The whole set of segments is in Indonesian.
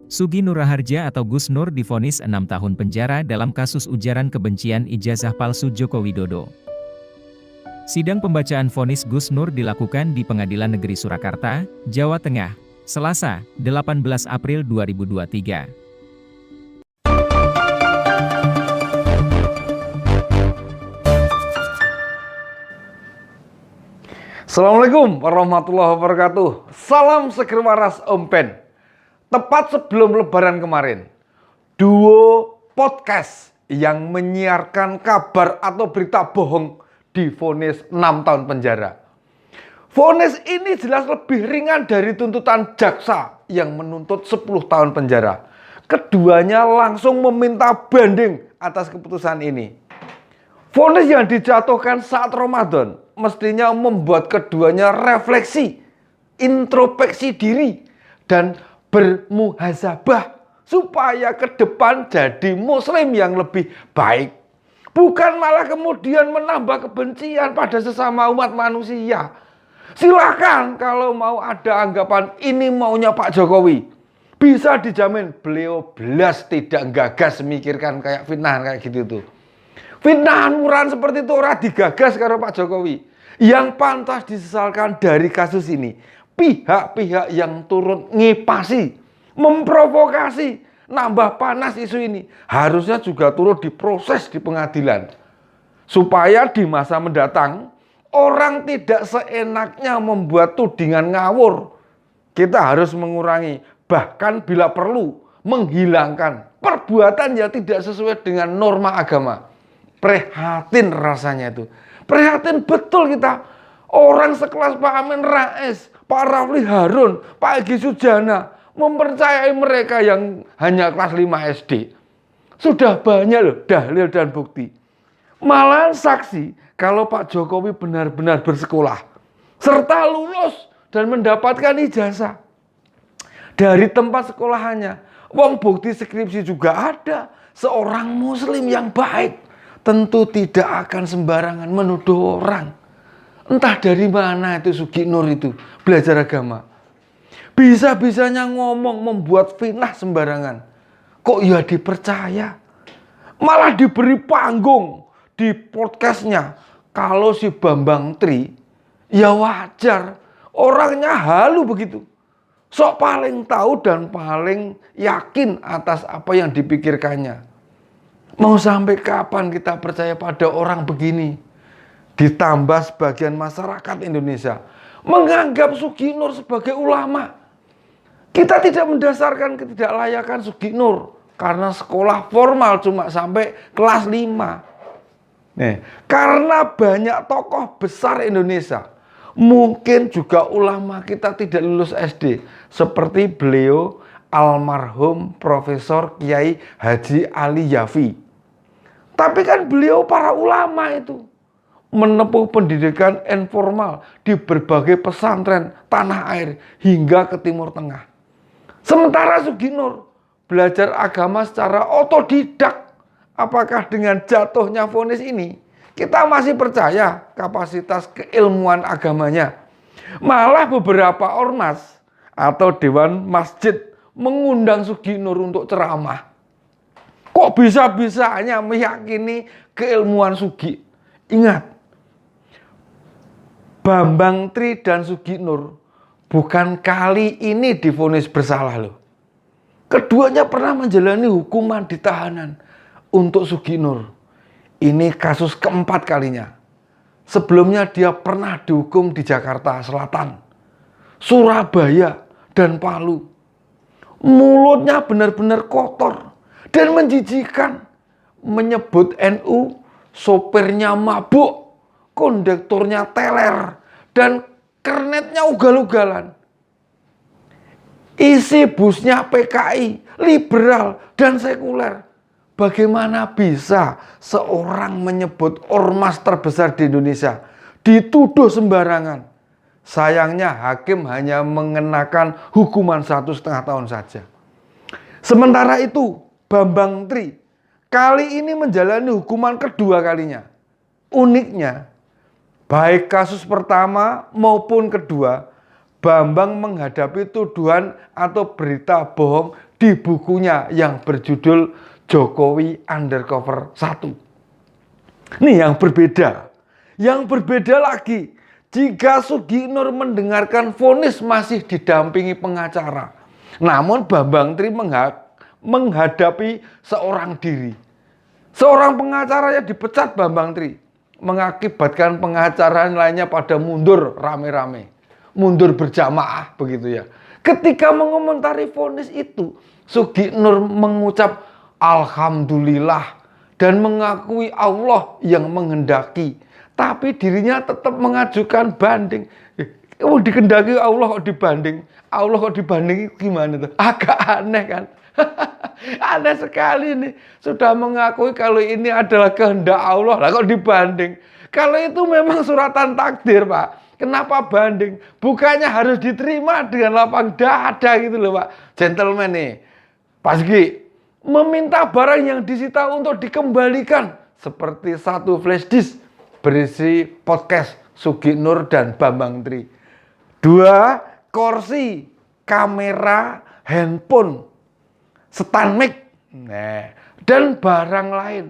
Sugi Nur Raharja atau Gus Nur divonis 6 tahun penjara dalam kasus ujaran kebencian ijazah palsu Joko Widodo. Sidang pembacaan vonis Gus Nur dilakukan di Pengadilan Negeri Surakarta, Jawa Tengah, Selasa, 18 April 2023. Assalamualaikum warahmatullahi wabarakatuh. Salam seger waras Om Pen. Tepat sebelum Lebaran kemarin, duo podcast yang menyiarkan kabar atau berita bohong divonis 6 tahun penjara. Vonis ini jelas lebih ringan dari tuntutan jaksa yang menuntut 10 tahun penjara. Keduanya langsung meminta banding atas keputusan ini. Vonis yang dijatuhkan saat Ramadan mestinya membuat keduanya refleksi, introspeksi diri, dan bermuhasabah supaya ke depan jadi muslim yang lebih baik. Bukan malah kemudian menambah kebencian pada sesama umat manusia. Silakan kalau mau ada anggapan ini maunya Pak Jokowi. Bisa dijamin beliau belas tidak gagas memikirkan kayak fitnah kayak gitu tuh. Fitnahan murahan seperti itu orang digagas karo Pak Jokowi. Yang pantas disesalkan dari kasus ini, pihak-pihak yang turut ngipasi, memprovokasi, nambah panas isu ini, harusnya juga turut diproses di pengadilan. Supaya di masa mendatang, orang tidak seenaknya membuat tudingan ngawur. Kita harus mengurangi, bahkan bila perlu, menghilangkan perbuatan yang tidak sesuai dengan norma agama. Prihatin rasanya itu. Prihatin betul kita. Orang sekelas Pak Amin Rais, Pak Rafli Harun, Pak Egy Sujana mempercayai mereka yang hanya kelas 5 SD. Sudah banyak loh dalil dan bukti. Malahan saksi kalau Pak Jokowi benar-benar bersekolah serta lulus dan mendapatkan ijazah dari tempat sekolahannya. Wong bukti skripsi juga ada. Seorang muslim yang baik tentu tidak akan sembarangan menuduh orang. Entah dari mana itu Sugi Nur itu belajar agama. Bisa-bisanya ngomong membuat fitnah sembarangan. Kok ya dipercaya? Malah diberi panggung di podcastnya. Kalau si Bambang Tri, ya wajar. Orangnya halu begitu. Sok paling tahu dan paling yakin atas apa yang dipikirkannya. Mau sampai kapan kita percaya pada orang begini? Ditambah sebagian masyarakat Indonesia menganggap Sugi Nur sebagai ulama. Kita tidak mendasarkan ketidaklayakan Sugi Nur karena sekolah formal cuma sampai kelas 5. Karena banyak tokoh besar Indonesia, mungkin juga ulama kita tidak lulus SD. Seperti beliau almarhum Profesor Kiai Haji Ali Yafi. Tapi kan beliau para ulama itu menempuh pendidikan informal di berbagai pesantren tanah air hingga ke Timur Tengah. Sementara Sugi Nur belajar agama secara otodidak. Apakah dengan jatuhnya vonis ini kita masih percaya kapasitas keilmuan agamanya? Malah beberapa ormas atau dewan masjid mengundang Sugi Nur untuk ceramah. Kok bisa-bisanya meyakini keilmuan Sugi? Ingat, Bambang Tri dan Sugi Nur bukan kali ini divonis bersalah loh. Keduanya pernah menjalani hukuman di tahanan untuk Sugi Nur. Ini kasus keempat kalinya. Sebelumnya dia pernah dihukum di Jakarta Selatan, Surabaya, dan Palu. Mulutnya benar-benar kotor dan menjijikan, menyebut NU, sopirnya mabuk, kondekturnya teler, dan kernetnya ugal-ugalan. Isi busnya PKI, liberal, dan sekuler. Bagaimana bisa seorang menyebut ormas terbesar di Indonesia dituduh sembarangan? Sayangnya hakim hanya mengenakan hukuman 1,5 tahun saja. Sementara itu, Bambang Tri kali ini menjalani hukuman kedua kalinya. Uniknya, baik kasus pertama maupun kedua, Bambang menghadapi tuduhan atau berita bohong di bukunya yang berjudul Jokowi Undercover 1. Nih yang berbeda. Yang berbeda lagi, jika Sugi Nur mendengarkan vonis masih didampingi pengacara. Namun Bambang Tri menghadapi seorang diri. Seorang pengacaranya dipecat Bambang Tri, mengakibatkan pengacara lainnya pada mundur rame-rame. Mundur berjamaah begitu ya. Ketika mengomentari vonis itu, Sugi Nur mengucap Alhamdulillah dan mengakui Allah yang menghendaki. Tapi dirinya tetap mengajukan banding. Oh, dikendaki Allah kok dibanding. Allah kok dibanding gimana tuh? Agak aneh kan? Aneh sekali nih. Sudah mengakui kalau ini adalah kehendak Allah. Lah kok dibanding? Kalau itu memang suratan takdir, Pak. Kenapa banding? Bukannya harus diterima dengan lapang dada gitu loh, Pak. Gentleman nih. Pak Sugi meminta barang yang disita untuk dikembalikan. Seperti satu flash disk berisi podcast Sugi Nur dan Bambang Tri. 2 kursi, kamera, handphone, stand mic, dan barang lain.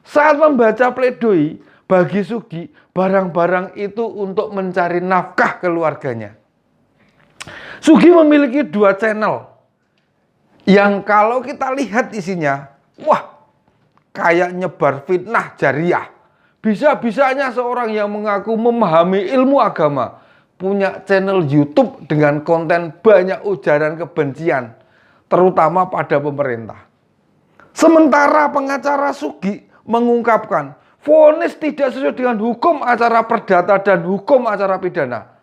Saat membaca pledoi bagi Sugi, barang-barang itu untuk mencari nafkah keluarganya. Sugi memiliki 2 channel yang kalau kita lihat isinya, wah, kayak nyebar fitnah jariah. Bisa-bisanya seorang yang mengaku memahami ilmu agama punya channel YouTube dengan konten banyak ujaran kebencian, terutama pada pemerintah. Sementara pengacara Sugi mengungkapkan, vonis tidak sesuai dengan hukum acara perdata dan hukum acara pidana.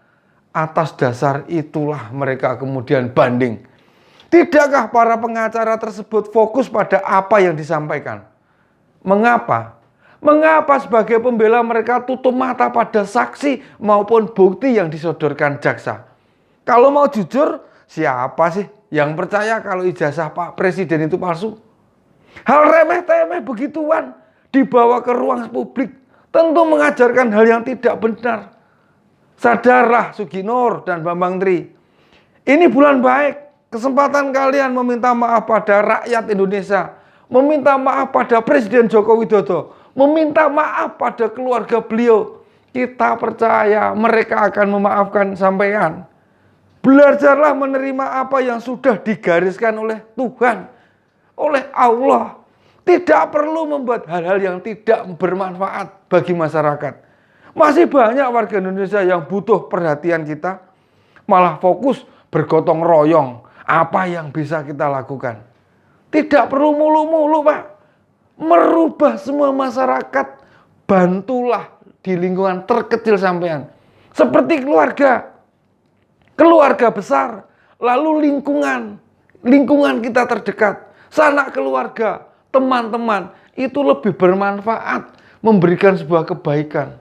Atas dasar itulah mereka kemudian banding. Tidakkah para pengacara tersebut fokus pada apa yang disampaikan? Mengapa? Mengapa sebagai pembela mereka tutup mata pada saksi maupun bukti yang disodorkan jaksa? Kalau mau jujur, siapa sih yang percaya kalau ijazah Pak Presiden itu palsu? Hal remeh-temeh begituan dibawa ke ruang publik tentu mengajarkan hal yang tidak benar. Sadarlah Sugi Nur dan Bambang Tri. Ini bulan baik, kesempatan kalian meminta maaf pada rakyat Indonesia, meminta maaf pada Presiden Joko Widodo, meminta maaf pada keluarga beliau. Kita percaya mereka akan memaafkan sampean. Belajarlah menerima apa yang sudah digariskan oleh Tuhan, oleh Allah. Tidak perlu membuat hal-hal yang tidak bermanfaat bagi masyarakat. Masih banyak warga Indonesia yang butuh perhatian kita, malah fokus bergotong royong. Apa yang bisa kita lakukan? Tidak perlu mulu-mulu, Pak. Merubah semua masyarakat, bantulah di lingkungan terkecil sampean. Seperti keluarga besar, lalu lingkungan kita terdekat, sanak keluarga, teman-teman, itu lebih bermanfaat, memberikan sebuah kebaikan.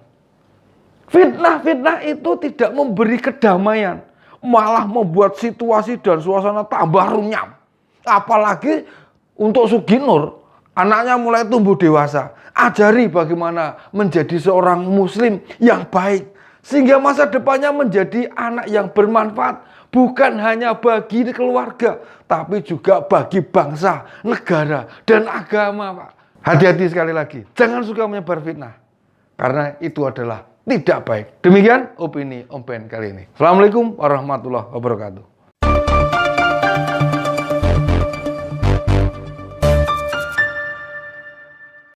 Fitnah-fitnah itu tidak memberi kedamaian, malah membuat situasi dan suasana tambah runyam. Apalagi untuk Sugi Nur, anaknya mulai tumbuh dewasa. Ajari bagaimana menjadi seorang muslim yang baik. Sehingga masa depannya menjadi anak yang bermanfaat. Bukan hanya bagi keluarga, tapi juga bagi bangsa, negara, dan agama, Pak. Hati-hati sekali lagi. Jangan suka menyebar fitnah. Karena itu adalah tidak baik. Demikian opini Om Ben kali ini. Assalamualaikum warahmatullahi wabarakatuh.